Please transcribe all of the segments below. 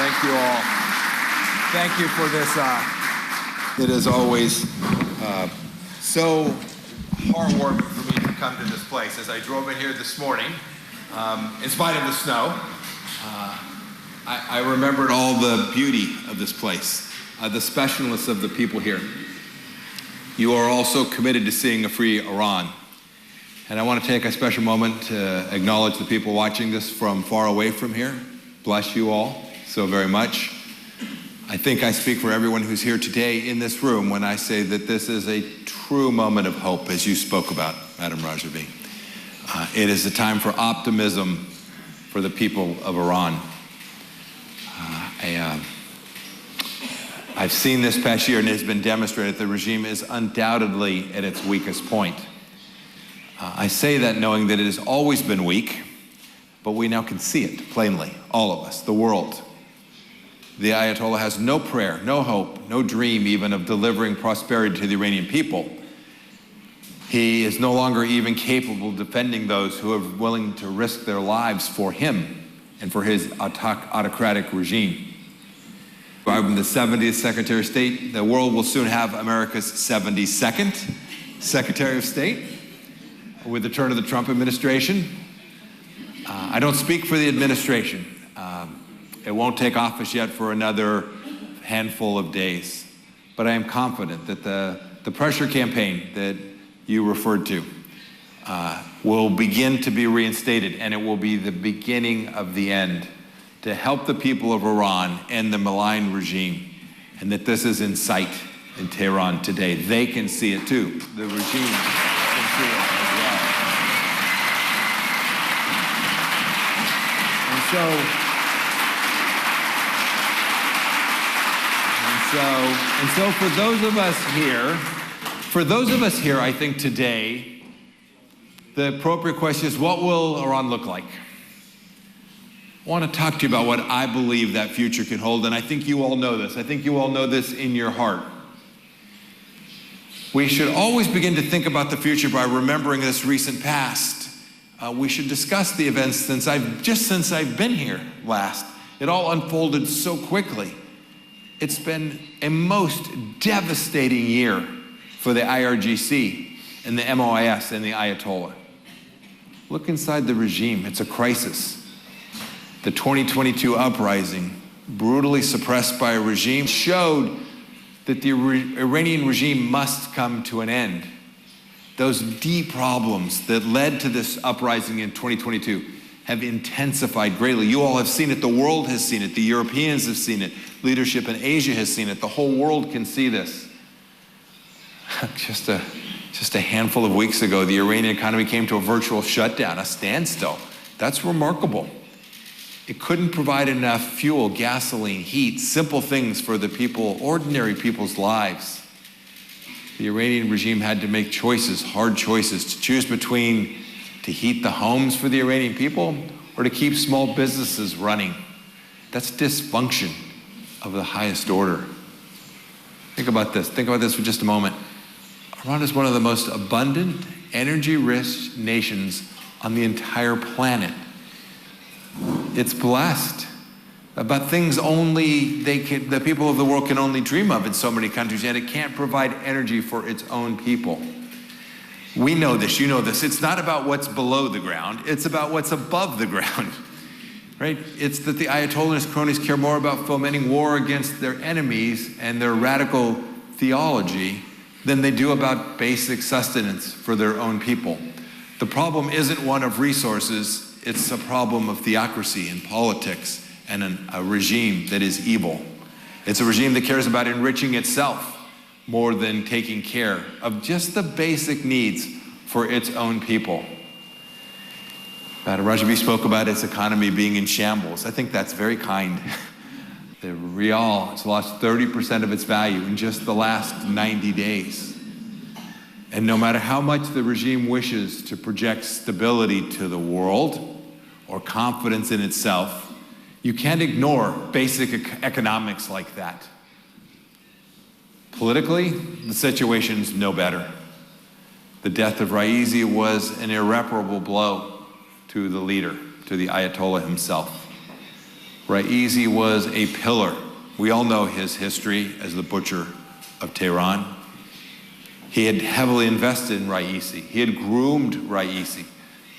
Thank you all. Thank you for this. It is always so heartwarming for me to come to this place. As I drove in here this morning, in spite of the snow, I remembered all the beauty of this place, the specialness of the people here. You are also committed to seeing a free Iran. And I want to take a special moment to acknowledge the people watching this from far away from here. Bless you all so very much. I think I speak for everyone who's here today in this room when I say that this is a true moment of hope, as you spoke about, Madam Rajavi. It is a time for optimism for the people of Iran. I've seen this past year, and it has been demonstrated, the regime is undoubtedly at its weakest point. I say that knowing that it has always been weak, but we now can see it plainly, all of us, the world. The Ayatollah has no prayer, no hope, no dream even of delivering prosperity to the Iranian people. He is no longer even capable of defending those who are willing to risk their lives for him and for his autocratic regime. I'm the 70th Secretary of State. The world will soon have America's 72nd Secretary of State with the turn of the Trump administration. I don't speak for the administration. It won't take office yet for another handful of days. But I am confident that the pressure campaign that you referred to will begin to be reinstated, and it will be the beginning of the end to help the people of Iran and the malign regime, and that this is in sight in Tehran today. They can see it too. The regime can see it as well. And so for those of us here, I think today, the appropriate question is, what will Iran look like? I want to talk to you about what I believe that future can hold, and I think you all know this. I think you all know this in your heart. We should always begin to think about the future by remembering this recent past. We should discuss the events since I've been here last. It all unfolded so quickly. It's been a most devastating year for the IRGC and the MOIS and the Ayatollah. Look inside the regime. It's a crisis. The 2022 uprising, brutally suppressed by a regime, showed that the Iranian regime must come to an end. Those deep problems that led to this uprising in 2022 have intensified greatly. You all have seen it. The world has seen it. The Europeans have seen it. Leadership in Asia has seen it. The whole world can see this. Just a handful of weeks ago, the Iranian economy came to a virtual shutdown, a standstill. That's remarkable. It couldn't provide enough fuel, gasoline, heat, simple things for the people, ordinary people's lives. The Iranian regime had to make choices, hard choices, to choose between to heat the homes for the Iranian people or to keep small businesses running. That's dysfunction of the highest order. Think about this. Think about this for just a moment. Iran is one of the most abundant, energy-rich nations on the entire planet. It's blessed about things only the people of the world can only dream of in so many countries, yet it can't provide energy for its own people. We know this, you know this. It's not about what's below the ground, it's about what's above the ground, right? It's that the Ayatollah and his cronies care more about fomenting war against their enemies and their radical theology than they do about basic sustenance for their own people. The problem isn't one of resources, it's a problem of theocracy and politics and a regime that is evil. It's a regime that cares about enriching itself more than taking care of just the basic needs for its own people. Madam Rajavi spoke about its economy being in shambles. I think that's very kind. The rial has lost 30% of its value in just the last 90 days. And no matter how much the regime wishes to project stability to the world or confidence in itself, you can't ignore basic economics like that. Politically, the situation's no better. The death of Raisi was an irreparable blow to the leader, to the Ayatollah himself. Raisi was a pillar. We all know his history as the butcher of Tehran. He had heavily invested in Raisi. He had groomed Raisi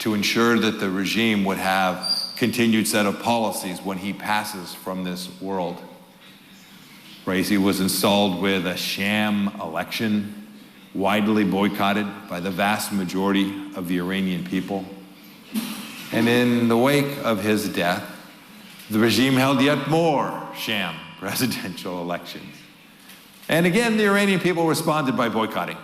to ensure that the regime would have continued set of policies when he passes from this world. Raisi was installed with a sham election, widely boycotted by the vast majority of the Iranian people. And in the wake of his death, the regime held yet more sham presidential elections. And again, the Iranian people responded by boycotting.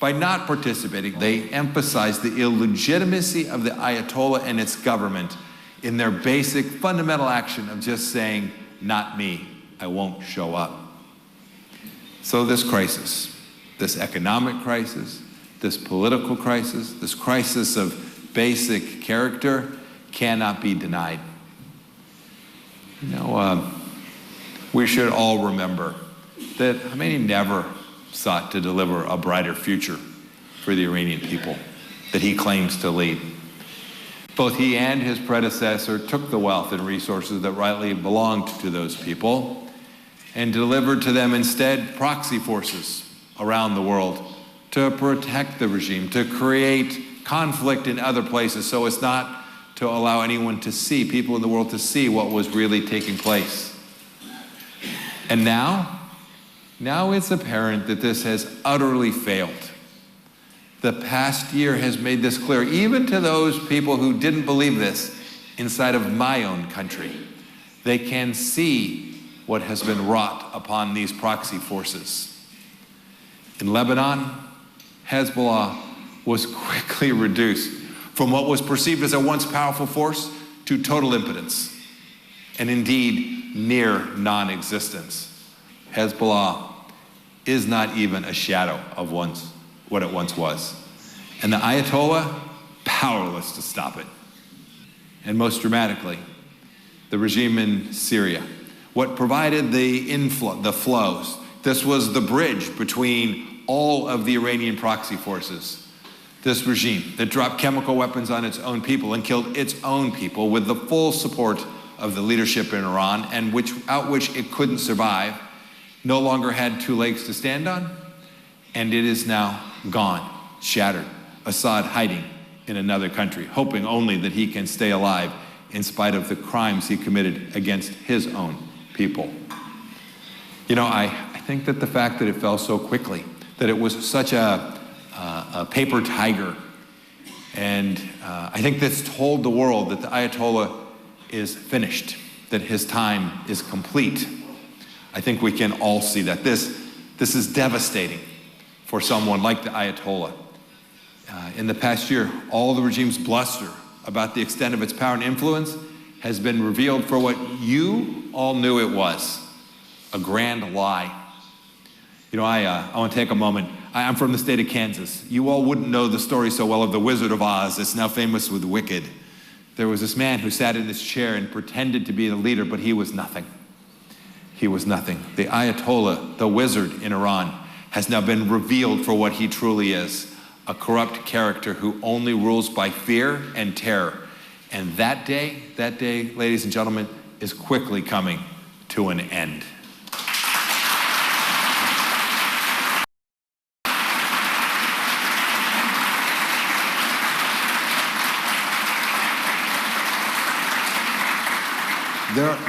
By not participating, they emphasized the illegitimacy of the Ayatollah and its government in their basic fundamental action of just saying, not me, I won't show up. So this crisis, this economic crisis, this political crisis, this crisis of basic character cannot be denied. You know, we should all remember that Khomeini never sought to deliver a brighter future for the Iranian people that he claims to lead. Both he and his predecessor took the wealth and resources that rightly belonged to those people and delivered to them instead proxy forces around the world to protect the regime, to create conflict in other places so as not to allow anyone to see, people in the world to see what was really taking place. And now it's apparent that this has utterly failed. The past year has made this clear, even to those people who didn't believe this inside of my own country. They can see what has been wrought upon these proxy forces. In Lebanon, Hezbollah was quickly reduced from what was perceived as a once powerful force to total impotence, and indeed near non-existence. Hezbollah is not even a shadow of what it once was. And the Ayatollah, powerless to stop it. And most dramatically, the regime in Syria. What provided the flows. This was the bridge between all of the Iranian proxy forces. This regime that dropped chemical weapons on its own people and killed its own people with the full support of the leadership in Iran, and without which it couldn't survive, no longer had two legs to stand on, and it is now gone, shattered. Assad hiding in another country, hoping only that he can stay alive in spite of the crimes he committed against his own people. You know, I think that the fact that it fell so quickly, that it was such a paper tiger, and I think that's told the world that the Ayatollah is finished, that his time is complete. I think we can all see that. This is devastating for someone like the Ayatollah. In the past year, all the regime's bluster about the extent of its power and influence has been revealed for what you all knew it was, a grand lie. You know, I want to take a moment. I'm from the state of Kansas. You all wouldn't know the story so well of the Wizard of Oz. It's now famous with Wicked. There was this man who sat in this chair and pretended to be the leader, but he was nothing. He was nothing. The Ayatollah, the wizard in Iran, has now been revealed for what he truly is, a corrupt character who only rules by fear and terror. And that day, ladies and gentlemen, is quickly coming to an end.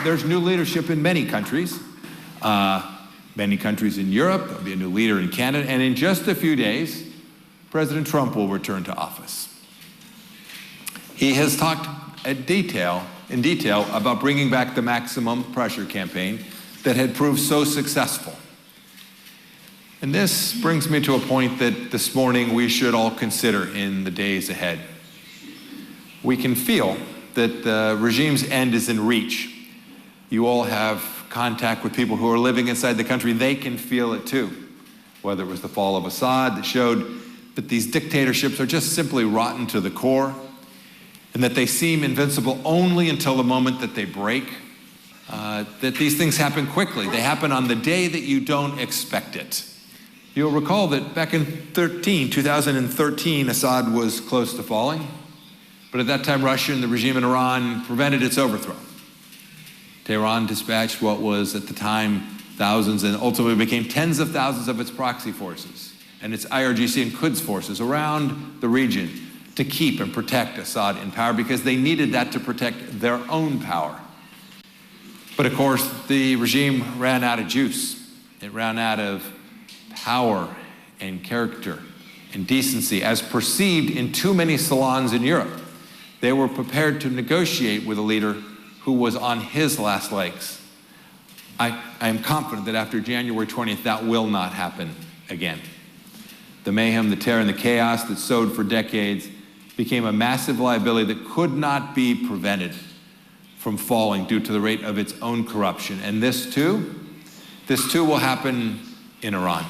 There's new leadership in many countries in Europe. There'll be a new leader in Canada, and in just a few days, President Trump will return to office. He has talked in detail about bringing back the maximum pressure campaign that had proved so successful. And this brings me to a point that this morning we should all consider in the days ahead. We can feel that the regime's end is in reach. You all have contact with people who are living inside the country. They can feel it too. Whether it was the fall of Assad that showed that these dictatorships are just simply rotten to the core, and that they seem invincible only until the moment that they break, that these things happen quickly. They happen on the day that you don't expect it. You'll recall that back in 2013, Assad was close to falling, but at that time Russia and the regime in Iran prevented its overthrow. Tehran dispatched what was at the time thousands and ultimately became tens of thousands of its proxy forces and its IRGC and Quds forces around the region to keep and protect Assad in power because they needed that to protect their own power. But of course, the regime ran out of juice. It ran out of power and character and decency as perceived in too many salons in Europe. They were prepared to negotiate with a leader who was on his last legs. I am confident that after January 20th, that will not happen again. The mayhem, the terror, and the chaos that sowed for decades became a massive liability that could not be prevented from falling due to the rate of its own corruption. And this too will happen in Iran.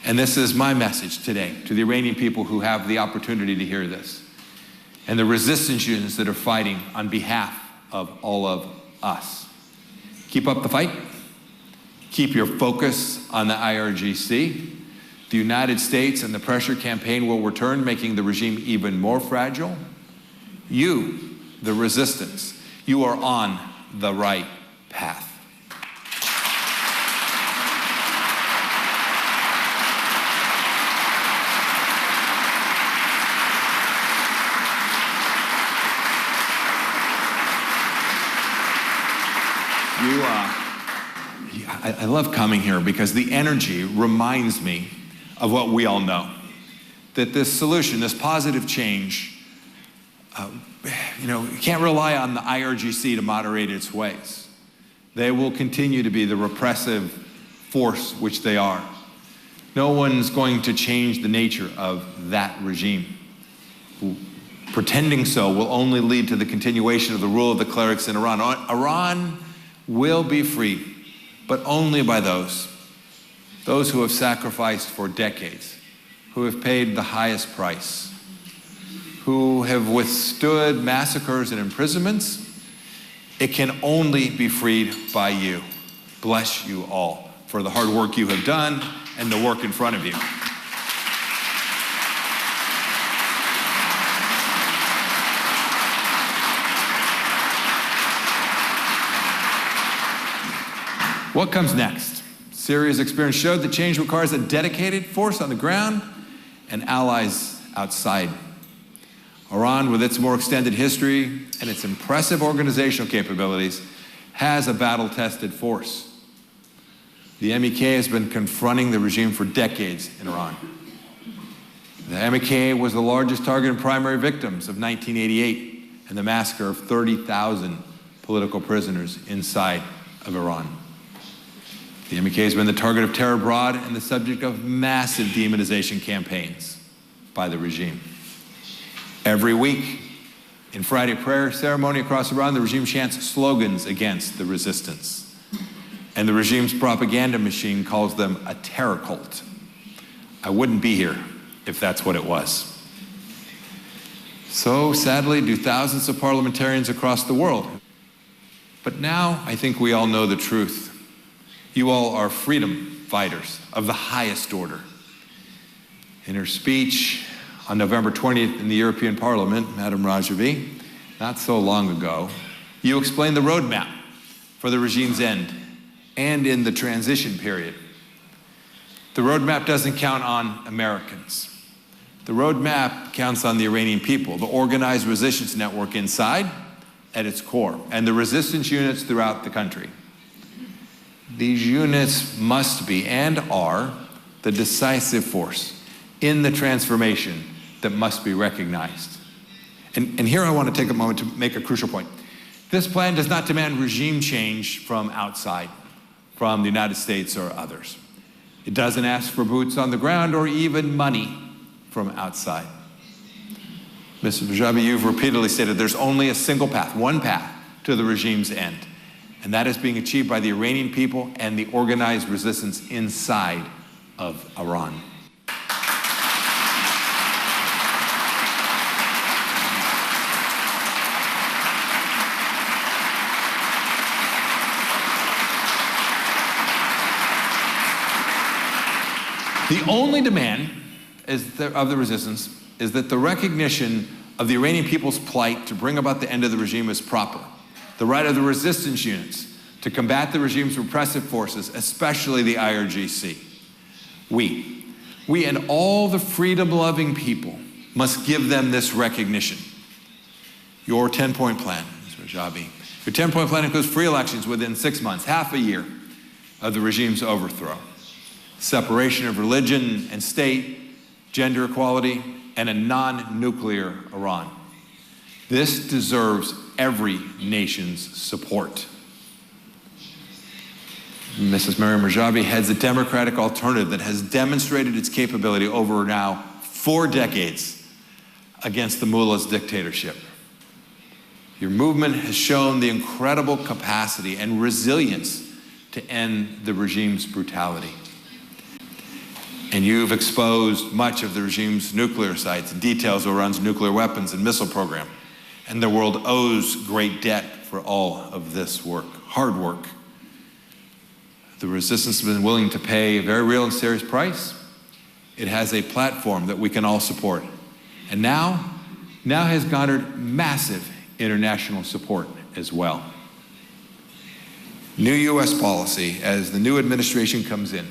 And this is my message today to the Iranian people who have the opportunity to hear this, and the resistance units that are fighting on behalf of all of us. Keep up the fight. Keep your focus on the IRGC. The United States and the pressure campaign will return, making the regime even more fragile. You, the resistance, you are on the right path. I love coming here because the energy reminds me of what we all know, that this solution, this positive change, you can't rely on the IRGC to moderate its ways. They will continue to be the repressive force which they are. No one's going to change the nature of that regime. Pretending so will only lead to the continuation of the rule of the clerics in Iran. Iran will be free, but only by those who have sacrificed for decades, who have paid the highest price, who have withstood massacres and imprisonments. It can only be freed by you. Bless you all for the hard work you have done and the work in front of you. What comes next? Syria's experience showed that change requires a dedicated force on the ground and allies outside. Iran, with its more extended history and its impressive organizational capabilities, has a battle-tested force. The MEK has been confronting the regime for decades in Iran. The MEK was the largest target and primary victims of 1988 and the massacre of 30,000 political prisoners inside of Iran. The MEK has been the target of terror abroad and the subject of massive demonization campaigns by the regime. Every week, in Friday prayer ceremony across Iran, the regime chants slogans against the resistance. And the regime's propaganda machine calls them a terror cult. I wouldn't be here if that's what it was. So sadly do thousands of parliamentarians across the world. But now I think we all know the truth. You all are freedom fighters of the highest order. In her speech on November 20th in the European Parliament, Madam Rajavi, not so long ago, you explained the roadmap for the regime's end and in the transition period. The roadmap doesn't count on Americans. The roadmap counts on the Iranian people, the organized resistance network inside at its core, and the resistance units throughout the country. These units must be and are the decisive force in the transformation that must be recognized. And here I want to take a moment to make a crucial point. This plan does not demand regime change from outside, from the United States or others. It doesn't ask for boots on the ground or even money from outside. Mr. Rajavi, you've repeatedly stated there's only a single path, one path to the regime's end. And that is being achieved by the Iranian people and the organized resistance inside of Iran. The only demand of the resistance is that the recognition of the Iranian people's plight to bring about the end of the regime is proper. the right of the resistance units to combat the regime's repressive forces, especially the IRGC. We and all the freedom-loving people must give them this recognition. Your 10-point plan, Mr. Rajabi, your 10-point plan includes free elections within 6 months, half a year of the regime's overthrow, separation of religion and state, gender equality, and a non-nuclear Iran. This deserves every nation's support. Mrs. Maryam Rajabi heads a democratic alternative that has demonstrated its capability over now 4 decades against the mullah's dictatorship. Your movement has shown the incredible capacity and resilience to end the regime's brutality. And you've exposed much of the regime's nuclear sites and details of Iran's nuclear weapons and missile program. And the world owes great debt for all of this work, hard work. The resistance has been willing to pay a very real and serious price. It has a platform that we can all support. And now has garnered massive international support as well. New U.S. policy, as the new administration comes in,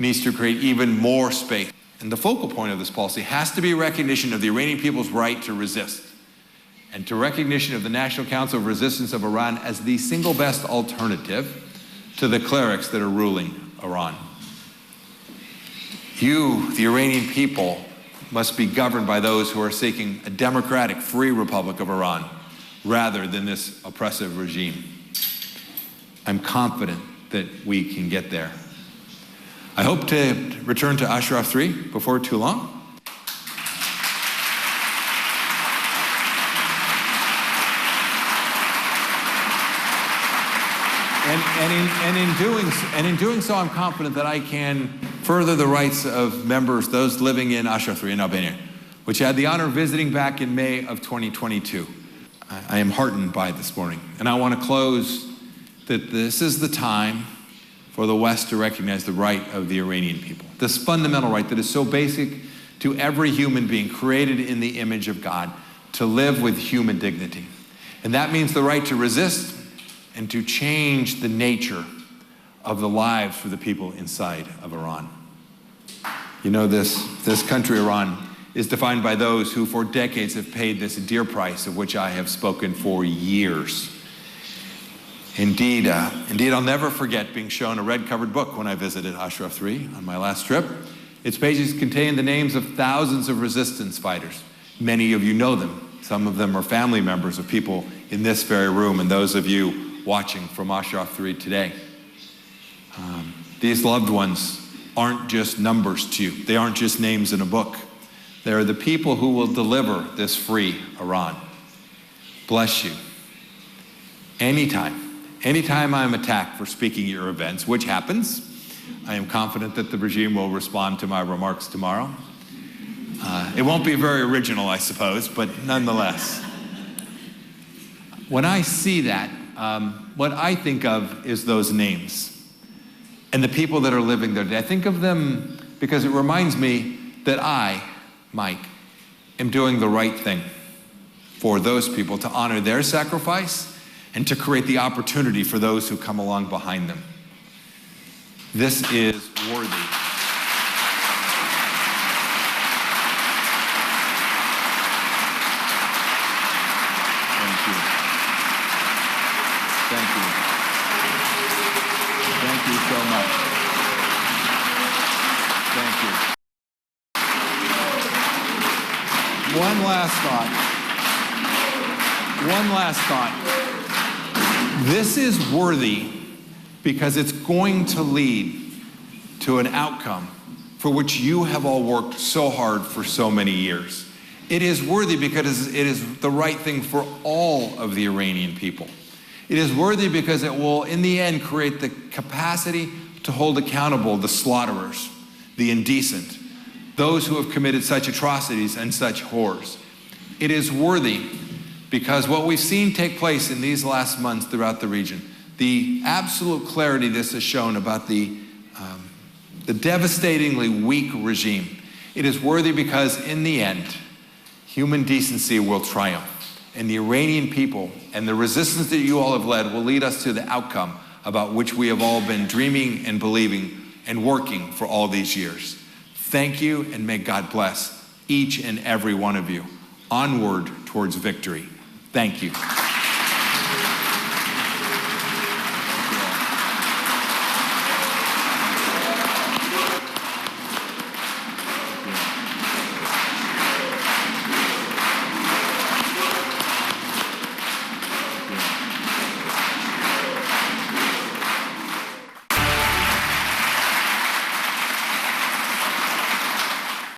needs to create even more space. And the focal point of this policy has to be recognition of the Iranian people's right to resist, and to recognition of the National Council of Resistance of Iran as the single best alternative to the clerics that are ruling Iran. You, the Iranian people, must be governed by those who are seeking a democratic, free Republic of Iran rather than this oppressive regime. I'm confident that we can get there. I hope to return to Ashraf 3 before too long. And in doing so, I'm confident that I can further the rights of members, those living in Ashraf 3 in Albania, which I had the honor of visiting back in May of 2022. I am heartened by this morning. And I want to close that this is the time for the West to recognize the right of the Iranian people. This fundamental right that is so basic to every human being created in the image of God to live with human dignity. And that means the right to resist and to change the nature of the lives for the people inside of Iran. You know, this country, Iran, is defined by those who for decades have paid this dear price of which I have spoken for years. Indeed, I'll never forget being shown a red-covered book when I visited Ashraf 3 on my last trip. Its pages contain the names of thousands of resistance fighters. Many of you know them. Some of them are family members of people in this very room and those of you watching from Ashraf 3 today. These loved ones aren't just numbers to you. They aren't just names in a book. They are the people who will deliver this free Iran. Bless you. Anytime I'm attacked for speaking at your events, which happens, I am confident that the regime will respond to my remarks tomorrow. It won't be very original, I suppose, but nonetheless. When I see that, what I think of is those names and the people that are living there today. I think of them because it reminds me that I, Mike, am doing the right thing for those people to honor their sacrifice and to create the opportunity for those who come along behind them. This is worthy. Thank you. Thank you. Thank you so much. Thank you. One last thought. This is worthy because it's going to lead to an outcome for which you have all worked so hard for so many years. It is worthy because it is the right thing for all of the Iranian people. It is worthy because it will, in the end, create the capacity to hold accountable the slaughterers, the indecent, those who have committed such atrocities and such horrors. It is worthy because what we've seen take place in these last months throughout the region, the absolute clarity this has shown about the devastatingly weak regime, it is worthy because in the end, human decency will triumph. and the Iranian people and the resistance that you all have led will lead us to the outcome about which we have all been dreaming and believing and working for all these years. Thank you, and may God bless each and every one of you. Onward towards victory. Thank you.